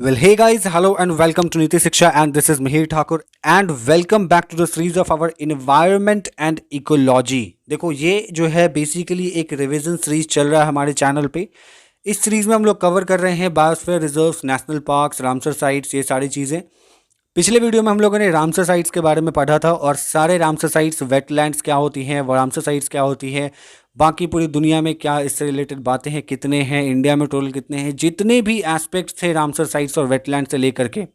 Well, hey guys, hello and welcome to Niti Shiksha, and this is Mihir Thakur and welcome back to the series of our environment and ecology. देखो ये जो है basically एक revision series चल रहा है हमारे channel पे। इस सीरीज में हम लोग कवर कर रहे हैं biosphere reserves, national parks, Ramsar sites, ये सारी चीज़ें। पिछले वीडियो में हम लोगों ने रामसर साइट्स के बारे में पढ़ा था और सारे रामसर साइट्स, वेटलैंड्स क्या होती हैं, वो रामसर साइट्स क्या होती हैं, बाकी पूरी दुनिया में क्या इससे रिलेटेड बातें हैं, कितने हैं, इंडिया में टोटल कितने हैं, जितने भी एस्पेक्ट्स थे रामसर साइट्स और वेटलैंड से लेकर के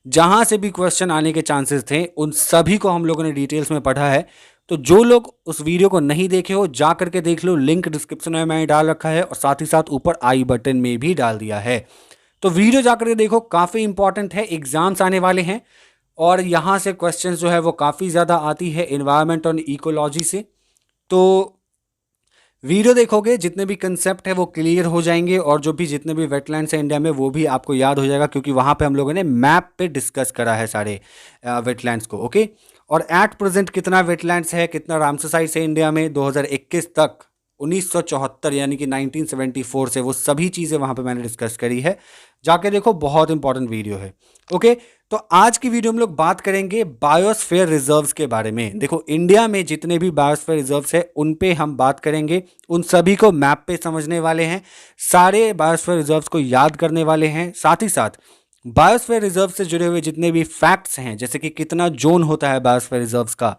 जहाँ से भी क्वेश्चन आने के चांसेस थे उन सभी को हम लोगों ने डिटेल्स में पढ़ा है। तो जो लोग उस वीडियो को नहीं देखे हो जा करके देख लो, लिंक डिस्क्रिप्शन में मैंने डाल रखा है और साथ ही साथ ऊपर आई बटन में भी डाल दिया है। तो वीडियो जाकर के देखो, काफ़ी इंपॉर्टेंट है, एग्जाम्स आने वाले हैं और यहाँ से क्वेश्चंस जो है वो काफ़ी ज़्यादा आती है एनवायरनमेंट और इकोलॉजी से। तो वीडियो देखोगे जितने भी कंसेप्ट है वो क्लियर हो जाएंगे और जो भी जितने भी वेटलैंड्स हैं इंडिया में वो भी आपको याद हो जाएगा, क्योंकि वहाँ पे हम लोगों ने मैप पे डिस्कस करा है सारे वेटलैंड्स को। ओके, और एट प्रेजेंट कितना वेटलैंड्स है, कितना रामसर साइट्स है इंडिया में 2021 तक, 1974 यानी कि 1974 से, वो सभी चीज़ें वहाँ पे मैंने डिस्कस करी है। जाके देखो, बहुत इंपॉर्टेंट वीडियो है। ओके, तो आज की वीडियो में लोग बात करेंगे बायोस्फीयर रिजर्व्स के बारे में। देखो, इंडिया में जितने भी बायोस्फीयर रिजर्व्स है उन पे हम बात करेंगे, उन सभी को मैप पे समझने वाले हैं, सारे बायोस्फीयर रिजर्व्स को याद करने वाले हैं। साथ ही साथ बायोस्फीयर रिजर्व से जुड़े हुए जितने भी फैक्ट्स हैं, जैसे कि कितना जोन होता है बायोस्फीयर रिजर्व्स का,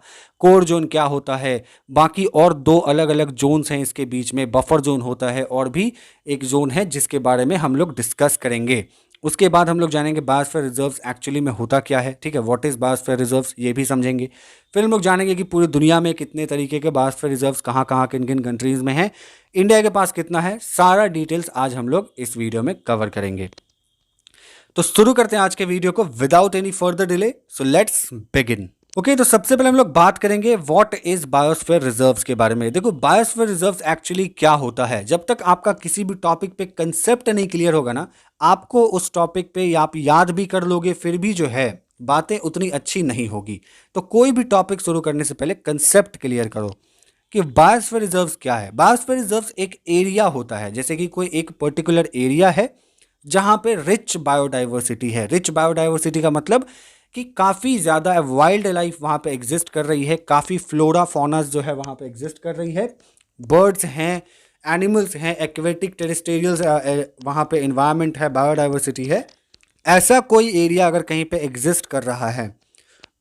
कोर जोन क्या होता है, बाकी और दो अलग अलग जोन्स हैं इसके बीच में, बफर जोन होता है और भी एक जोन है जिसके बारे में हम लोग डिस्कस करेंगे। उसके बाद हम लोग जानेंगे बायोस्फीयर रिजर्व्स एक्चुअली में होता क्या है, ठीक है, व्हाट इज़ बायोस्फीयर रिजर्व्स, ये भी समझेंगे। फिर हम लोग जानेंगे कि पूरी दुनिया में कितने तरीके के बायोस्फीयर रिजर्व्स कहाँ कहाँ किन किन कंट्रीज़ में हैं, इंडिया के पास कितना है, सारा डिटेल्स आज हम लोग इस वीडियो में कवर करेंगे। तो शुरू करते हैं आज के वीडियो को without any further delay. So let's begin. Okay, तो सबसे पहले हम लोग बात करेंगे व्हाट इज बायोस्फीयर रिजर्व्स के बारे में। देखो, बायोस्फीयर रिजर्व्स एक्चुअली क्या होता है, जब तक आपका किसी भी टॉपिक पे कंसेप्ट नहीं क्लियर होगा ना, आपको उस टॉपिक पे आप याद भी कर लोगे फिर भी जो है बातें उतनी अच्छी नहीं होगी। तो कोई भी टॉपिक शुरू करने से पहले कंसेप्ट क्लियर करो कि बायोस्फीयर रिजर्व्स क्या है। बायोस्फीयर रिजर्व्स एक एरिया होता है, जैसे कि कोई एक पर्टिकुलर एरिया है जहाँ पे रिच बायोडाइवर्सिटी है। रिच बायोडाइवर्सिटी का मतलब कि काफ़ी ज़्यादा वाइल्ड लाइफ वहाँ पे एग्जिस्ट कर रही है, काफ़ी फ्लोरा फौनास जो है वहाँ पे एग्जिस्ट कर रही है, बर्ड्स हैं, एनिमल्स हैं, एक्वेटिक टेरेस्टेरियल्स वहाँ पे इन्वायरमेंट है, बायोडाइवर्सिटी है। ऐसा कोई एरिया अगर कहीं पे एग्जिस्ट कर रहा है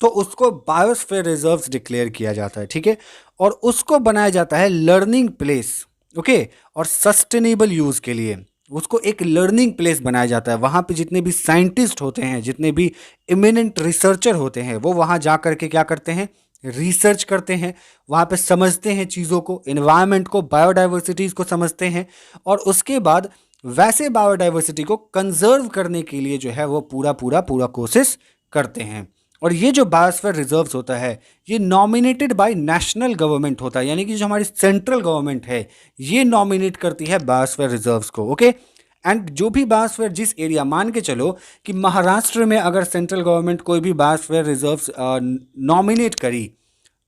तो उसको बायोस्फीयर रिजर्व्स डिक्लेयर किया जाता है, ठीक है, और उसको बनाया जाता है लर्निंग प्लेस, ओके, और सस्टेनेबल यूज़ के लिए उसको एक लर्निंग प्लेस बनाया जाता है। वहाँ पे जितने भी साइंटिस्ट होते हैं, जितने भी इमिनेंट रिसर्चर होते हैं, वो वहाँ जा करके क्या करते हैं, रिसर्च करते हैं, वहाँ पे समझते हैं चीज़ों को, इन्वायरमेंट को, बायोडाइवर्सिटीज़ को समझते हैं और उसके बाद वैसे बायोडाइवर्सिटी को कंजर्व करने के लिए जो है वो पूरा कोशिश करते हैं। और ये जो बायोस्फीयर रिजर्व्स होता है ये नॉमिनेटेड बाय नेशनल गवर्नमेंट होता है, यानी कि जो हमारी सेंट्रल गवर्नमेंट है ये नॉमिनेट करती है बायोस्फीयर रिजर्व्स को। ओके, एंड जो भी बायोस्फीयर जिस एरिया, मान के चलो कि महाराष्ट्र में अगर सेंट्रल गवर्नमेंट कोई भी बायोस्फीयर रिजर्व्स नॉमिनेट करी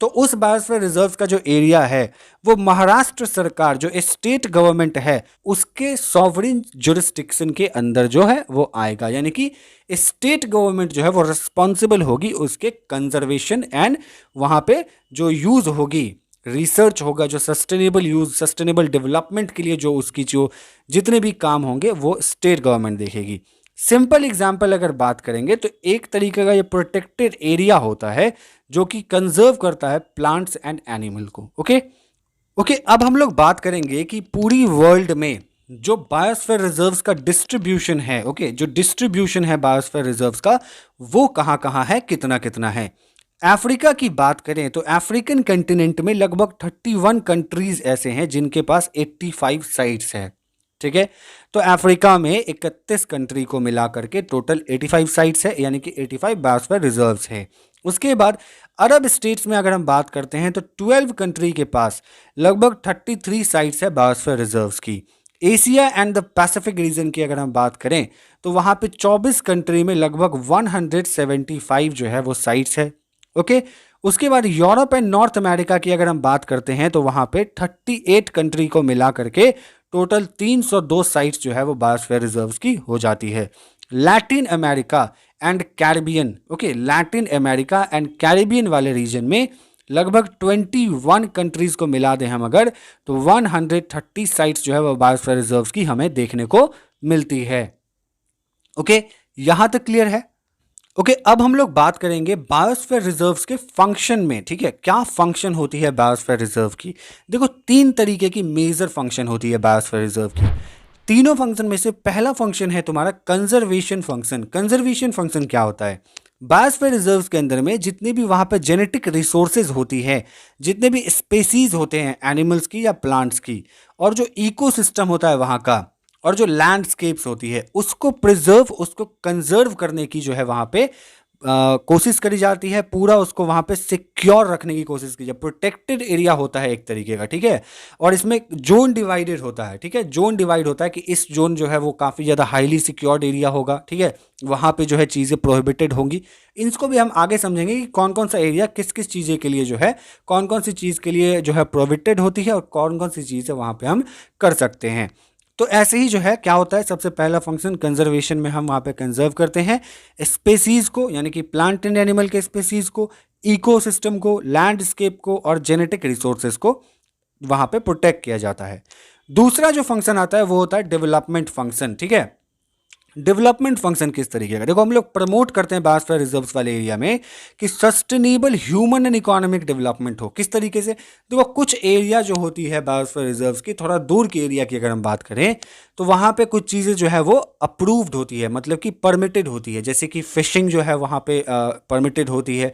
तो उस बायोस्फीयर रिजर्व का जो एरिया है वो महाराष्ट्र सरकार, जो स्टेट गवर्नमेंट है, उसके सॉवरिन जुरिस्डिक्शन के अंदर जो है वो आएगा, यानी कि स्टेट गवर्नमेंट जो है वो रिस्पॉन्सिबल होगी उसके कंजर्वेशन एंड वहाँ पे जो यूज़ होगी, रिसर्च होगा, जो सस्टेनेबल यूज़, सस्टेनेबल डेवलपमेंट के लिए जो उसकी जो जितने भी काम होंगे वो स्टेट गवर्नमेंट देखेगी। सिंपल एग्जाम्पल अगर बात करेंगे तो एक तरीके का ये प्रोटेक्टेड एरिया होता है जो कि कंजर्व करता है प्लांट्स एंड एनिमल को। ओके, अब हम लोग बात करेंगे कि पूरी वर्ल्ड में जो बायोस्फीयर रिजर्व्स का डिस्ट्रीब्यूशन है, ओके, जो डिस्ट्रीब्यूशन है बायोस्फीयर रिजर्व्स का वो कहाँ कहाँ है, कितना कितना है। अफ्रीका की बात करें तो अफ्रीकन कंटिनेंट में लगभग 31 कंट्रीज ऐसे हैं जिनके पास 85 साइट्स है, ठीक है। तो अफ्रीका में 31 कंट्री को मिला करके टोटल 85 साइट्स है, यानी कि 85 बायोस्फीयर रिजर्व्स है। उसके बाद अरब स्टेट्स में अगर हम बात करते हैं तो 12 कंट्री के पास लगभग 33 साइट्स है बायोस्फीयर रिजर्व्स की। Asia and the Pacific region की अगर हम बात करें तो वहाँ पे 24 कंट्री में लगभग 175 जो है वो साइट्स है। ओके, उसके बाद यूरोप एंड नॉर्थ अमेरिका की अगर हम बात करते हैं तो वहाँ पे 38 कंट्री को मिला करके टोटल 302 साइट्स जो है वो बायोस्फीयर रिजर्व्स की हो जाती है। Latin America and Caribbean, okay, Latin America and Caribbean वाले रीजन में लगभग 21 कंट्रीज को मिला दें हम अगर, तो 130 साइट्स जो है वो बायोस्फीयर रिजर्व्स की हमें देखने को मिलती है। ओके, यहां तक क्लियर है? ओके, अब हम लोग बात करेंगे बायोस्फीयर रिजर्व्स के फंक्शन में। ठीक है, क्या फंक्शन होती है बायोस्फीयर रिजर्व की? देखो, तीन तरीके की मेजर फंक्शन होती है बायोस्फीयर रिजर्व की। तीनों फंक्शन में से पहला फंक्शन है तुम्हारा कंजर्वेशन फंक्शन। कंजर्वेशन फंक्शन क्या होता है? बायोस्फीयर रिजर्व्स के अंदर में जितने भी वहां पर जेनेटिक रिसोर्सेज होती है, जितने भी स्पेसीज होते हैं एनिमल्स की या प्लांट्स की, और जो इकोसिस्टम होता है वहां का, और जो लैंडस्केप्स होती है, उसको प्रिजर्व, उसको कंजर्व करने की जो है वहां पे कोशिश करी जाती है। पूरा उसको वहां पे सिक्योर रखने की कोशिश की जाए। प्रोटेक्टेड एरिया होता है एक तरीके का, ठीक है। और इसमें जोन डिवाइडेड होता है, ठीक है। जोन डिवाइड होता है कि इस जोन जो है वो काफ़ी ज़्यादा हाईली सिक्योर्ड एरिया होगा, ठीक है। वहां पे जो है चीज़ें प्रोहिबिटेड होंगी। इसको भी हम आगे समझेंगे कि कौन कौन सा एरिया किस किस चीज़ें के लिए जो है, कौन कौन सी चीज़ के लिए जो है प्रोहिबिटेड होती है, और कौन कौन सी चीज़ें वहां पे हम कर सकते हैं। तो ऐसे ही जो है क्या होता है, सबसे पहला फंक्शन कंजर्वेशन में हम वहाँ पे कंजर्व करते हैं स्पेसीज को, यानी कि प्लांट एंड एनिमल के स्पेसीज को, इकोसिस्टम को, लैंडस्केप को, और जेनेटिक रिसोर्सेज को वहाँ पे प्रोटेक्ट किया जाता है। दूसरा जो फंक्शन आता है वो होता है डेवलपमेंट फंक्शन, ठीक है। डेवलपमेंट फंक्शन किस तरीके का? देखो, हम लोग प्रमोट करते हैं बायोस्फीयर रिजर्व्स वाले एरिया में कि sustainable human and economic development हो। किस तरीके से? देखो, कुछ एरिया जो होती है बायोस्फीयर रिजर्व्स की, थोड़ा दूर के एरिया की अगर हम बात करें, तो वहाँ पे कुछ चीज़ें जो है वो अप्रूव्ड होती है, मतलब कि परमिटेड होती है। जैसे कि फिशिंग जो है वहाँ पे परमिटेड होती है,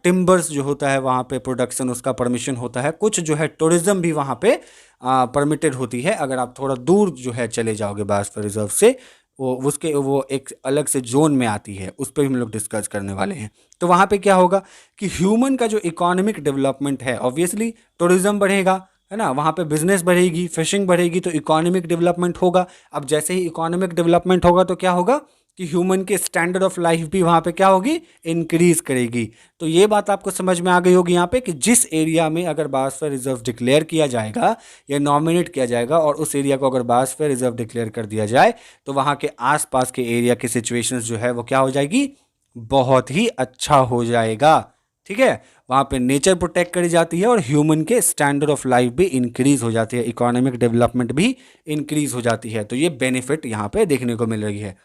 टिम्बर्स जो होता है वहाँ पे प्रोडक्शन उसका परमिशन होता है, कुछ जो है टूरिज्म भी वहाँ पे परमिटेड होती है। अगर आप थोड़ा दूर जो है चले जाओगे बायोस्फीयर रिजर्व से, वो एक अलग से जोन में आती है, उस पर भी हम लोग डिस्कस करने वाले हैं। तो वहाँ पे क्या होगा कि ह्यूमन का जो इकोनॉमिक डेवलपमेंट है, ऑब्वियसली टूरिज्म बढ़ेगा, है ना, वहाँ पे बिजनेस बढ़ेगी, फिशिंग बढ़ेगी, तो इकोनॉमिक डेवलपमेंट होगा। अब जैसे ही इकोनॉमिक डेवलपमेंट होगा तो क्या होगा कि ह्यूमन के स्टैंडर्ड ऑफ लाइफ भी वहाँ पे क्या होगी, इंक्रीज करेगी। तो ये बात आपको समझ में आ गई होगी यहाँ पे कि जिस एरिया में अगर बायोस्फीयर रिजर्व डिक्लेयर किया जाएगा या नॉमिनेट किया जाएगा, और उस एरिया को अगर बायोस्फीयर रिजर्व डिक्लेयर कर दिया जाए, तो वहाँ के आसपास के एरिया की सिचुएशंस जो है वो क्या हो जाएगी, बहुत ही अच्छा हो जाएगा, ठीक है। वहाँ पे नेचर प्रोटेक्ट करी जाती है और ह्यूमन के स्टैंडर्ड ऑफ लाइफ भी इंक्रीज हो जाती है, इकोनॉमिक डेवलपमेंट भी इंक्रीज हो जाती है। तो ये बेनिफिट यहाँ पे देखने को मिल रही है।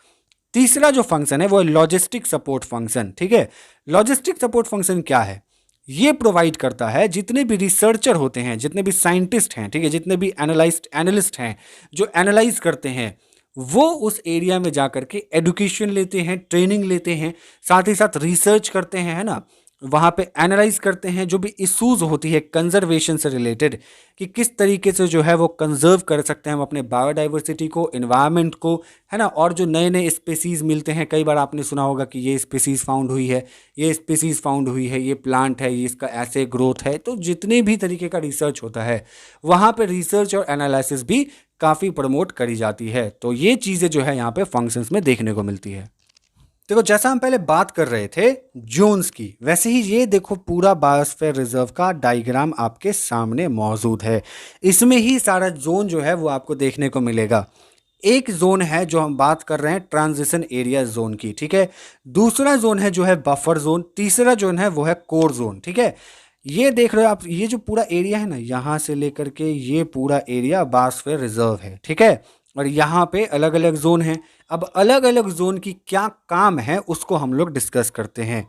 तीसरा जो फंक्शन है वो लॉजिस्टिक सपोर्ट फंक्शन, ठीक है। लॉजिस्टिक सपोर्ट फंक्शन क्या है? ये प्रोवाइड करता है जितने भी रिसर्चर होते हैं, जितने भी साइंटिस्ट हैं, ठीक है, जितने भी एनालिस्ट हैं जो एनालाइज करते हैं, वो उस एरिया में जा करके एडुकेशन लेते हैं, ट्रेनिंग लेते हैं, साथ ही साथ रिसर्च करते हैं, है ना। वहाँ पे एनालाइज करते हैं जो भी इश्यूज होती है कंजर्वेशन से रिलेटेड, कि किस तरीके से जो है वो कंजर्व कर सकते हैं हम अपने बायोडाइवर्सिटी को, इन्वायरमेंट को, है ना। और जो नए नए स्पेसीज मिलते हैं, कई बार आपने सुना होगा कि ये स्पेसीज फाउंड हुई है, ये स्पेसीज फाउंड हुई है, ये प्लांट है, ये इसका ऐसे ग्रोथ है। तो जितने भी तरीके का रिसर्च होता है वहाँ पे रिसर्च और एनालिसिस भी काफ़ी प्रमोट करी जाती है। तो ये चीज़ें जो है यहाँ पे फंक्शंस में देखने को मिलती है। देखो, जैसा हम पहले बात कर रहे थे जोन्स की, वैसे ही ये देखो पूरा बायोस्फीयर रिजर्व का डायग्राम आपके सामने मौजूद है। इसमें ही सारा जोन जो है वो आपको देखने को मिलेगा। एक जोन है जो हम बात कर रहे हैं ट्रांजिशन एरिया जोन की, ठीक है। दूसरा जोन है जो है बफर जोन। तीसरा जोन है वो है कोर जोन, ठीक है। ये देख रहे हो आप, ये जो पूरा एरिया है ना, यहाँ से लेकर के ये पूरा एरिया बायोस्फीयर रिजर्व है, ठीक है। और यहाँ पे अलग अलग जोन हैं। अब अलग अलग जोन की क्या काम है उसको हम लोग डिस्कस करते हैं।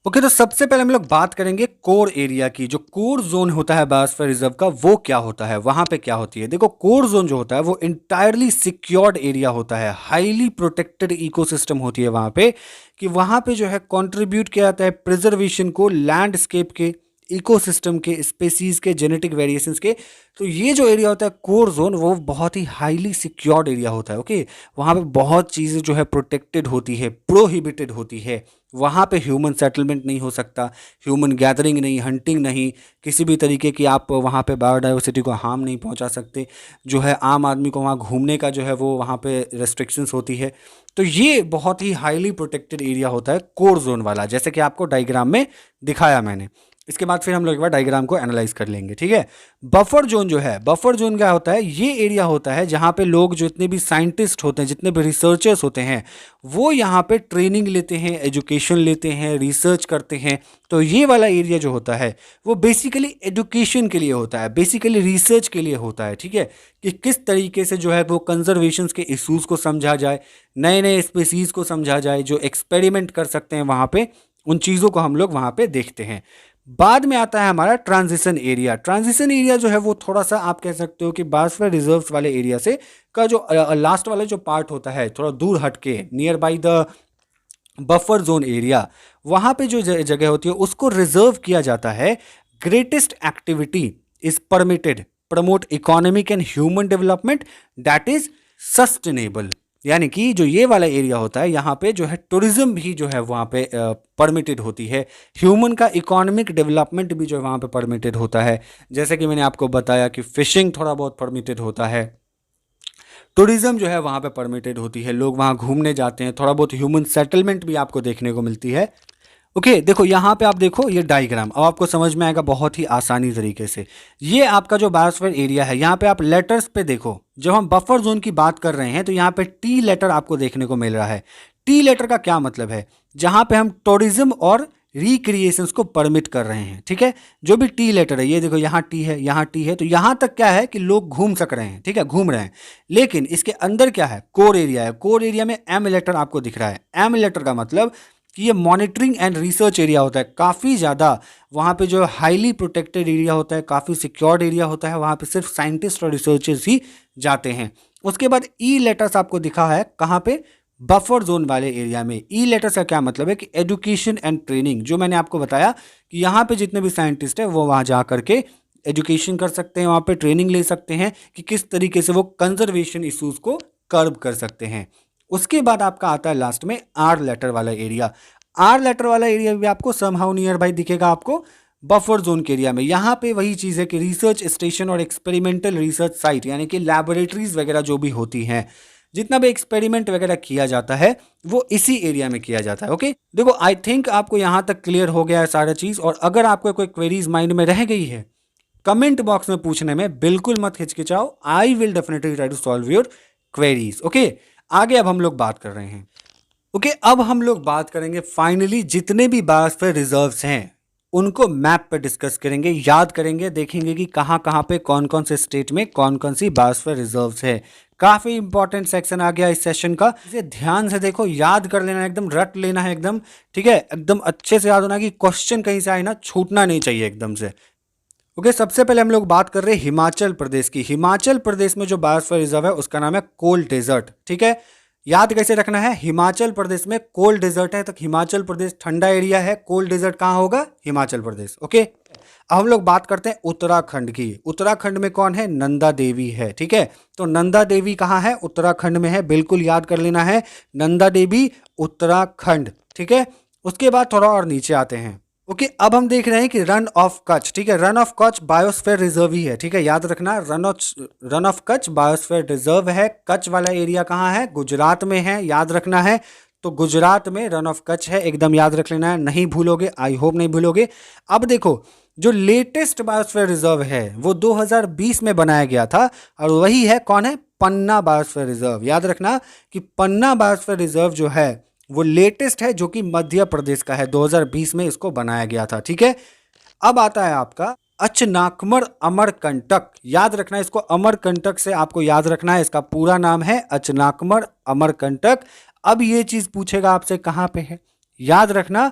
ओके, तो सबसे पहले हम लोग बात करेंगे कोर एरिया की। जो कोर जोन होता है बायोस्फीयर रिजर्व का, वो क्या होता है, वहां पे क्या होती है? देखो, कोर जोन जो होता है वो इंटायरली सिक्योर्ड एरिया होता है, हाईली प्रोटेक्टेड इकोसिस्टम होती है वहां पे, कि वहां पे जो है कंट्रीब्यूट किया जाता है प्रिजर्वेशन को, लैंडस्केप के, इकोसिस्टम के, स्पेसीज के, जेनेटिक वेरिएशंस के। तो ये जो एरिया होता है कोर जोन, वो बहुत ही हाईली सिक्योर्ड एरिया होता है। ओके, वहाँ पे बहुत चीज़ें जो है प्रोटेक्टेड होती है, प्रोहिबिटेड होती है। वहाँ पे ह्यूमन सेटलमेंट नहीं हो सकता, ह्यूमन गैदरिंग नहीं, हंटिंग नहीं, किसी भी तरीके की आप वहाँ पे बायोडाइवर्सिटी को हार्म नहीं पहुँचा सकते। जो है आम आदमी को वहाँ घूमने का जो है वो वहाँ पे रेस्ट्रिक्शंस होती है। तो ये बहुत ही हाईली प्रोटेक्टेड एरिया होता है कोर जोन वाला, जैसे कि आपको डायग्राम में दिखाया मैंने। इसके बाद फिर हम लोग एक बार डायग्राम को एनालाइज कर लेंगे, ठीक है। बफर जोन जो है, बफर जोन क्या होता है, ये एरिया होता है जहाँ पे लोग, जितने भी साइंटिस्ट होते हैं, जितने भी रिसर्चर्स होते हैं, वो यहाँ पे ट्रेनिंग लेते हैं, एजुकेशन लेते हैं, रिसर्च करते हैं। तो ये वाला एरिया जो होता है वो बेसिकली एजुकेशन के लिए होता है, बेसिकली रिसर्च के लिए होता है, ठीक है, कि किस तरीके से जो है वो कंजर्वेशन के इश्यूज को समझा जाए, नए नए स्पीसीज को समझा जाए, जो एक्सपेरिमेंट कर सकते हैं वहाँ पे, उन चीज़ों को हम लोग वहाँ पे देखते हैं। बाद में आता है हमारा ट्रांजिशन एरिया। ट्रांजिशन एरिया जो है वो थोड़ा सा आप कह सकते हो कि बायोस्फीयर रिजर्व्स वाले एरिया से का जो लास्ट वाला जो पार्ट होता है, थोड़ा दूर हटके, near by the buffer zone area, वहाँ पे जो जगह होती है उसको रिजर्व किया जाता है। Greatest activity is permitted promote economic and human development that is sustainable. यानी कि जो ये वाला एरिया होता है, यहाँ पे जो है टूरिज्म भी जो है वहाँ पे परमिटेड होती है, ह्यूमन का इकोनॉमिक डेवलपमेंट भी जो है वहाँ पे परमिटेड होता है। जैसे कि मैंने आपको बताया कि फिशिंग थोड़ा बहुत परमिटेड होता है, टूरिज्म जो है वहाँ पे परमिटेड होती है, लोग वहाँ घूमने जाते हैं, थोड़ा बहुत ह्यूमन सेटलमेंट भी आपको देखने को मिलती है। ओके, देखो यहाँ पे आप देखो ये डायग्राम, अब आपको समझ में आएगा बहुत ही आसानी तरीके से। ये आपका जो बायोस्फीयर एरिया है, यहाँ पे आप लेटर्स पे देखो, जब हम बफर जोन की बात कर रहे हैं तो यहाँ पे टी लेटर आपको देखने को मिल रहा है। टी लेटर का क्या मतलब है, जहाँ पे हम टूरिज्म और रिक्रिएशंस को परमिट कर रहे हैं, ठीक है। जो भी टी लेटर है, ये देखो यहाँ टी है, यहाँ टी है, तो यहाँ तक क्या है कि लोग घूम सक रहे हैं, ठीक है, घूम रहे हैं। लेकिन इसके अंदर क्या है, कोर एरिया है। कोर एरिया में एम लेटर आपको दिख रहा है। एम लेटर का मतलब कि ये मॉनिटरिंग एंड रिसर्च एरिया होता है, काफ़ी ज़्यादा वहाँ पे जो हाईली प्रोटेक्टेड एरिया होता है, काफ़ी सिक्योर्ड एरिया होता है, वहाँ पे सिर्फ साइंटिस्ट और रिसर्चर्स ही जाते हैं। उसके बाद ई लेटर्स आपको दिखा है कहाँ पे, बफर जोन वाले एरिया में। ई लेटर्स का क्या मतलब है कि एजुकेशन एंड ट्रेनिंग, जो मैंने आपको बताया कि यहाँ पे जितने भी साइंटिस्ट हैं वो वहाँ जा करके एजुकेशन कर सकते हैं, वहाँ पे ट्रेनिंग ले सकते हैं कि किस तरीके से वो कंजर्वेशन इश्यूज को कर्ब कर सकते हैं। उसके बाद आपका आता है लास्ट में आर लेटर वाला एरिया। आर लेटर वाला एरिया भी आपको समहाउ नियर बाई दिखेगा आपको बफर जोन के एरिया में। यहाँ पे वही चीज़ है कि रिसर्च स्टेशन और एक्सपेरिमेंटल रिसर्च साइट, यानी कि लैबोरेटरीज वगैरह जो भी होती हैं, जितना भी एक्सपेरिमेंट वगैरह किया जाता है वो इसी एरिया में किया जाता है। ओके, देखो आई थिंक आपको यहाँ तक क्लियर हो गया है सारा चीज़। और अगर आपको कोई क्वेरीज माइंड में रह गई है, कमेंट बॉक्स में पूछने में बिल्कुल मत हिचकिचाओ, I will definitely try to solve your queries. Okay, आगे अब हम लोग बात कर रहे हैं। ओके, अब हम लोग बात करेंगे फाइनली जितने भी बायोस्फीयर रिजर्व्स हैं उनको मैप पे डिस्कस करेंगे, याद करेंगे, देखेंगे कि कहाँ कहाँ पे कौन कौन से स्टेट में कौन कौन सी बायोस्फीयर रिजर्व्स है। काफ़ी इंपॉर्टेंट सेक्शन आ गया इस सेशन का, इसे ध्यान से देखो, याद कर लेना, एकदम रट लेना है एकदम, ठीक है, एकदम अच्छे से याद होना कि क्वेश्चन कहीं से आए ना, छूटना नहीं चाहिए एकदम से। ओके, सबसे पहले हम लोग बात कर रहे हैं हिमाचल प्रदेश की। हिमाचल प्रदेश में जो बायोस्फीयर रिजर्व है उसका नाम है कोल डेजर्ट, ठीक है। याद कैसे रखना है, हिमाचल प्रदेश में कोल डेजर्ट है, तो हिमाचल प्रदेश ठंडा एरिया है, कोल डेजर्ट कहाँ होगा, हिमाचल प्रदेश। ओके, अब हम लोग बात करते हैं उत्तराखंड की। उत्तराखंड में कौन है, नंदा देवी है, ठीक है। तो नंदा देवी कहाँ है, उत्तराखंड में है, बिल्कुल याद कर लेना है, नंदा देवी उत्तराखंड, ठीक है। उसके बाद थोड़ा और नीचे आते हैं। ओके, अब हम देख रहे हैं कि रन ऑफ कच्छ, ठीक है, Rann of Kutch biosphere reserve ही है, ठीक है, याद रखना, Rann of Kutch biosphere reserve है। कच्छ वाला एरिया कहाँ है, गुजरात में है, याद रखना है। तो गुजरात में रन ऑफ कच्छ है, एकदम याद रख लेना है, नहीं भूलोगे, आई होप नहीं भूलोगे। अब देखो, जो लेटेस्ट बायोस्फीयर रिजर्व है वो 2020 में बनाया गया था, और वही है कौन है, पन्ना बायोस्फीयर रिजर्व। याद रखना कि पन्ना बायोस्फीयर रिजर्व जो है वो लेटेस्ट है, जो कि मध्य प्रदेश का है, 2020 में इसको बनाया गया था, ठीक है। अब आता है आपका अचनाकमर अमरकंटक। याद रखना है इसको, अमरकंटक से आपको याद रखना है, इसका पूरा नाम है अचनाकमर अमरकंटक। अब ये चीज पूछेगा आपसे कहाँ पे है, याद रखना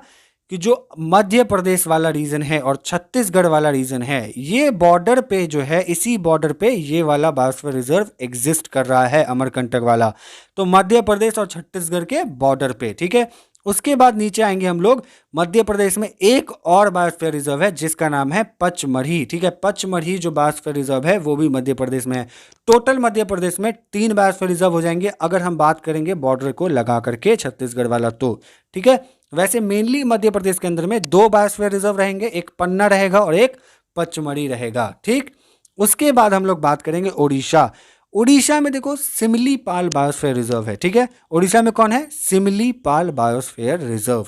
कि जो मध्य प्रदेश वाला रीजन है और छत्तीसगढ़ वाला रीजन है, ये बॉर्डर पे जो है, इसी बॉर्डर पे ये वाला बायोस्फीयर रिजर्व एग्जिस्ट कर रहा है, अमरकंटक वाला। तो मध्य प्रदेश और छत्तीसगढ़ के बॉर्डर पे, ठीक है। उसके बाद नीचे आएंगे हम लोग, मध्य प्रदेश में एक और बायोस्फीयर रिजर्व है जिसका नाम है पचमढ़ी, ठीक है। पचमढ़ी जो बायोस्फीयर रिजर्व है वो भी मध्य प्रदेश में है। टोटल मध्य प्रदेश में 3 बायोस्फीयर रिजर्व हो जाएंगे अगर हम बात करेंगे बॉर्डर को लगा करके छत्तीसगढ़ वाला, तो ठीक है। वैसे मेनली मध्य प्रदेश के अंदर में 2 बायोस्फीयर रिजर्व रहेंगे, एक पन्ना रहेगा और एक पचमढ़ी रहेगा, ठीक। उसके बाद हम लोग बात करेंगे उड़ीसा। उड़ीसा में देखो सिमलीपाल बायोस्फीयर रिजर्व है, ठीक है। उड़ीसा में कौन है, सिमलीपाल बायोस्फीयर रिजर्व।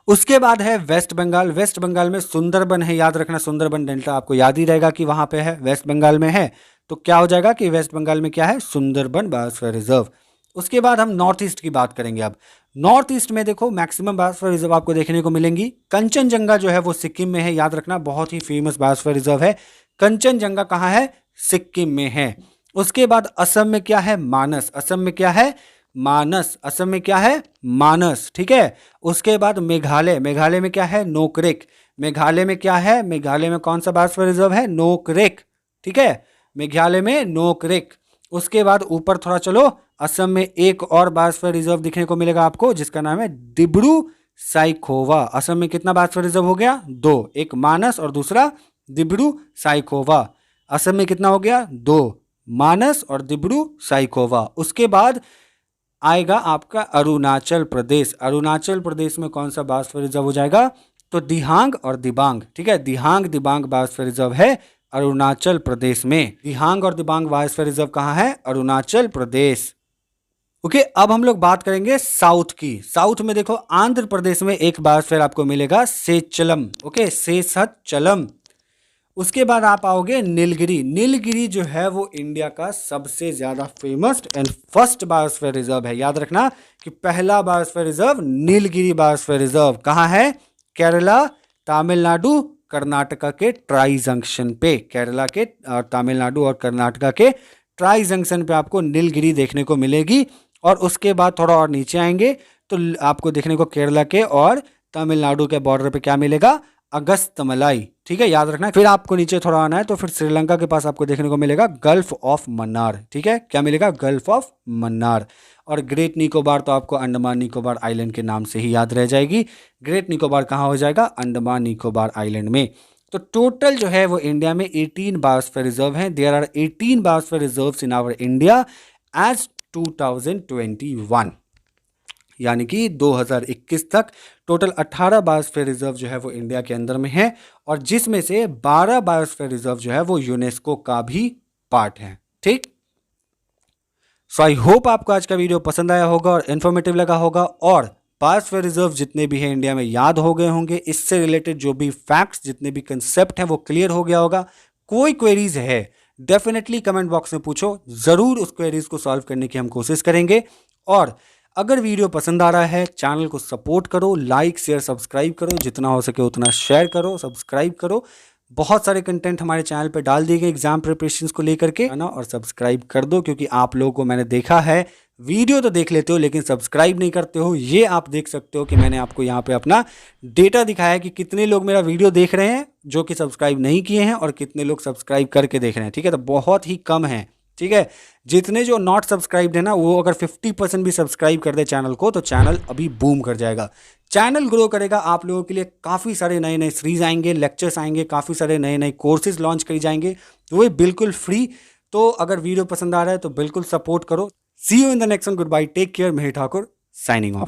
उसके बाद है वेस्ट बंगाल। वेस्ट बंगाल में सुंदरबन है, याद रखना सुंदरबन डेल्टा आपको याद ही रहेगा कि वहां पे है, वेस्ट बंगाल में है। तो क्या हो जाएगा कि वेस्ट बंगाल में क्या है, सुंदरबन बायोस्फीयर रिजर्व। उसके बाद हम नॉर्थ ईस्ट की बात करेंगे। अब नॉर्थ ईस्ट में देखो मैक्सिमम बायोस्फीयर रिजर्व आपको देखने को मिलेंगी। कंचनजंगा जो है वो सिक्किम में है, याद रखना बहुत ही फेमस बायोस्फीयर रिजर्व है। कंचनजंगा कहाँ है, सिक्किम में है। उसके बाद असम में क्या है, मानस। असम में क्या है, मानस। असम में क्या है, मानस, ठीक है। उसके बाद मेघालय। मेघालय में क्या है, नोकरेक। मेघालय में क्या है, मेघालय में कौन सा बायोस्फीयर रिजर्व है, नोकरेक, ठीक है, मेघालय में नोकरेक। उसके बाद ऊपर थोड़ा चलो, असम में एक और बायोस्फीयर रिजर्व दिखने को मिलेगा आपको जिसका नाम है डिब्रू साइखोवा। असम में कितना बायोस्फीयर रिजर्व हो गया, दो, एक मानस और दूसरा डिब्रू साइखोवा। असम में कितना हो गया, दो, मानस और डिब्रू साइखोवा। उसके बाद आएगा आपका अरुणाचल प्रदेश। अरुणाचल प्रदेश में कौन सा बायोस्फीयर रिजर्व हो जाएगा, तो दिहांग और दिबांग, ठीक है, दिहांग दिबांग बायोस्फीयर रिजर्व है अरुणाचल प्रदेश में। दिहांग और दिबांग बायोस्फीयर रिजर्व कहाँ है, अरुणाचल प्रदेश। ओके, अब हम लोग बात करेंगे साउथ की। साउथ में देखो आंध्र प्रदेश में एक बायोस्फीयर आपको मिलेगा, सेचलम। ओके, सेसचलम। उसके बाद आप आओगे नीलगिरी। नीलगिरी जो है वो इंडिया का सबसे ज्यादा famous and first biosphere reserve है। याद रखना कि पहला biosphere reserve Nilgiri biosphere reserve कहाँ है, केरला, तमिलनाडु, कर्नाटका के ट्राई जंक्शन पे। केरला के तमिलनाडु और कर्नाटका के ट्राई जंक्शन पे आपको नीलगिरी देखने को मिलेगी। और उसके बाद थोड़ा और नीचे आएंगे तो आपको देखने को केरला के और तमिलनाडु के बॉर्डर पे क्या मिलेगा, अगस्तमलाई, ठीक है, याद रखना। फिर आपको नीचे थोड़ा आना है तो फिर श्रीलंका के पास आपको देखने को मिलेगा गल्फ ऑफ मन्नार, ठीक है, क्या मिलेगा, गल्फ ऑफ मन्नार। और ग्रेट निकोबार तो आपको अंडमान निकोबार आइलैंड के नाम से ही याद रह जाएगी। ग्रेट निकोबार कहाँ हो जाएगा, अंडमान निकोबार आइलैंड में। तो टोटल जो है वो इंडिया में 18 बायोस्फीयर रिजर्व हैं। There are 18 biosphere reserves in our India as 2021, यानी कि 2021 तक टोटल 18 बायोस्फीयर रिजर्व जो है वो इंडिया के अंदर में है। और जिसमें से 12 बायोस्फीयर रिजर्व जो है वो यूनेस्को का भी पार्ट है, ठीक। सो आई होप आपको आज का वीडियो पसंद आया होगा और इन्फॉर्मेटिव लगा होगा, और बायोस्फीयर रिजर्व जितने भी हैं इंडिया में याद हो गए होंगे। इससे रिलेटेड जो भी फैक्ट्स, जितने भी कंसेप्ट हैं वो क्लियर हो गया होगा। कोई क्वेरीज है डेफिनेटली कमेंट बॉक्स में पूछो, जरूर उस क्वेरीज को सॉल्व करने की हम कोशिश करेंगे। और अगर वीडियो पसंद आ रहा है, चैनल को सपोर्ट करो, लाइक शेयर सब्सक्राइब करो, जितना हो सके उतना शेयर करो, सब्सक्राइब करो। बहुत सारे कंटेंट हमारे चैनल पे डाल दिए गए एग्जाम प्रिपरेशंस को लेकर के, है ना, और सब्सक्राइब कर दो, क्योंकि आप लोगों को मैंने देखा है वीडियो तो देख लेते हो लेकिन सब्सक्राइब नहीं करते हो। ये आप देख सकते हो कि मैंने आपको यहाँ पे अपना डेटा दिखाया है कि कितने लोग मेरा वीडियो देख रहे हैं जो कि सब्सक्राइब नहीं किए हैं और कितने लोग सब्सक्राइब करके देख रहे हैं, ठीक है, तो बहुत ही कम है, ठीक है। जितने जो नॉट सब्सक्राइब्ड है ना, वो अगर 50% भी सब्सक्राइब कर दे चैनल को तो चैनल अभी बूम कर जाएगा, चैनल ग्रो करेगा। आप लोगों के लिए काफ़ी सारे नए नए सीरीज आएंगे, लेक्चर्स आएंगे, काफ़ी सारे नए नए कोर्सेज लॉन्च करी जाएंगे, तो वो बिल्कुल फ्री। तो अगर वीडियो पसंद आ रहा है तो बिल्कुल सपोर्ट करो। See you in the next one, good bye, take care, Mahesh Thakur signing of.